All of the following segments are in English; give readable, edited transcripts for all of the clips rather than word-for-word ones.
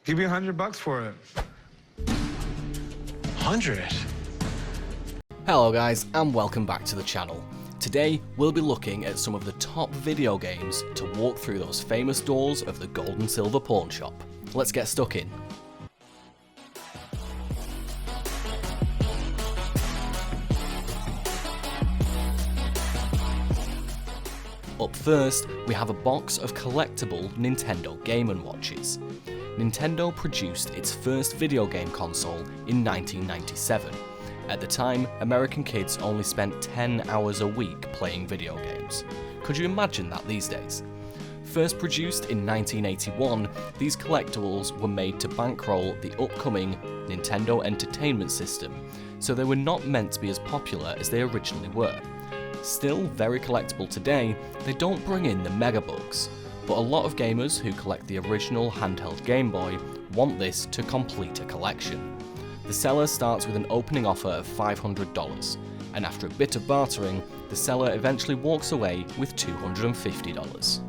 Give me $100 for it. 100? Hello guys, and welcome back to the channel. Today we'll be looking at some of the top video games to walk through those famous doors of the gold and silver pawn shop. Let's get stuck in. Up first, we have a box of collectible Nintendo Game & Watches. Nintendo produced its first video game console in 1997. At the time, American kids only spent 10 hours a week playing video games. Could you imagine that these days? First produced in 1981, these collectibles were made to bankroll the upcoming Nintendo Entertainment System, so they were not meant to be as popular as they originally were. Still very collectible today, they don't bring in the megabucks, but a lot of gamers who collect the original handheld Game Boy want this to complete a collection. The seller starts with an opening offer of $500, and after a bit of bartering, the seller eventually walks away with $250.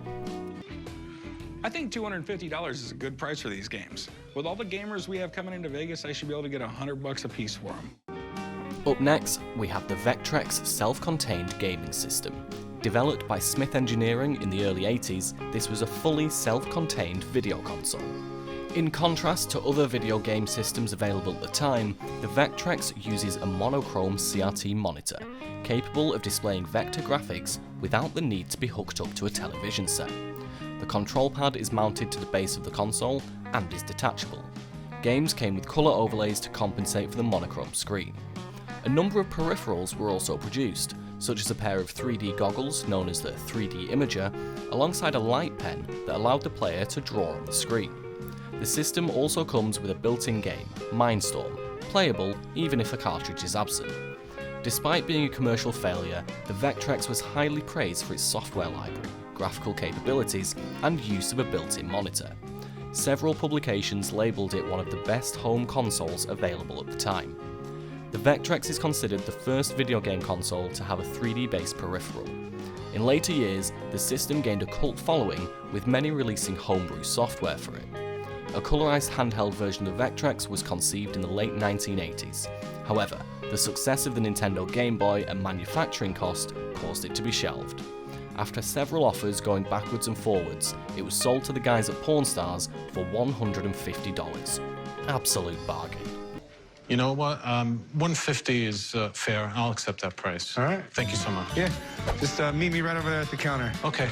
I think $250 is a good price for these games. With all the gamers we have coming into Vegas, I should be able to get $100 a piece for them. Up next, we have the Vectrex self-contained gaming system. Developed by Smith Engineering in the early 80s, this was a fully self-contained video console. In contrast to other video game systems available at the time, the Vectrex uses a monochrome CRT monitor, capable of displaying vector graphics without the need to be hooked up to a television set. The control pad is mounted to the base of the console and is detachable. Games came with colour overlays to compensate for the monochrome screen. A number of peripherals were also produced, such as a pair of 3D goggles known as the 3D Imager, alongside a light pen that allowed the player to draw on the screen. The system also comes with a built-in game, Mindstorm, playable even if a cartridge is absent. Despite being a commercial failure, the Vectrex was highly praised for its software library, graphical capabilities, and use of a built-in monitor. Several publications labelled it one of the best home consoles available at the time. The Vectrex is considered the first video game console to have a 3D-based peripheral. In later years, the system gained a cult following, with many releasing homebrew software for it. A colorized handheld version of the Vectrex was conceived in the late 1980s. However, the success of the Nintendo Game Boy and manufacturing cost caused it to be shelved. After several offers going backwards and forwards, it was sold to the guys at Pawn Stars for $150. Absolute bargain. You know what? 150 is fair. I'll accept that price. All right. Thank you so much. Yeah, just meet me right over there at the counter. Okay.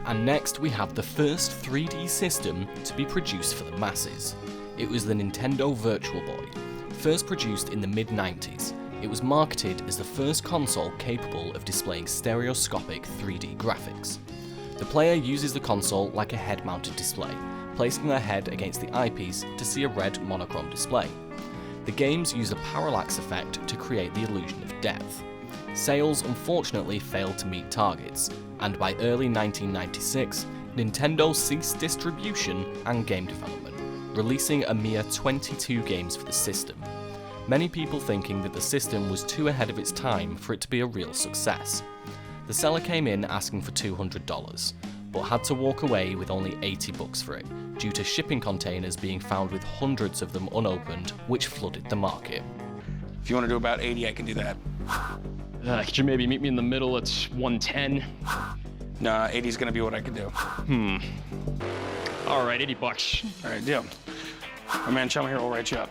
And next we have the first 3D system to be produced for the masses. It was the Nintendo Virtual Boy. First produced in the mid-90s, it was marketed as the first console capable of displaying stereoscopic 3D graphics. The player uses the console like a head-mounted display, placing their head against the eyepiece to see a red monochrome display. The games use a parallax effect to create the illusion of depth. Sales unfortunately failed to meet targets, and by early 1996, Nintendo ceased distribution and game development, releasing a mere 22 games for the system. Many people thinking that the system was too ahead of its time for it to be a real success. The seller came in asking for $200, but had to walk away with only $80 for it, due to shipping containers being found with hundreds of them unopened, which flooded the market. If you want to do about 80, I can do that. Could you maybe meet me in the middle at 110? Nah, 80 is going to be what I can do. All right, $80. All right, deal. My man Chum here will write you up.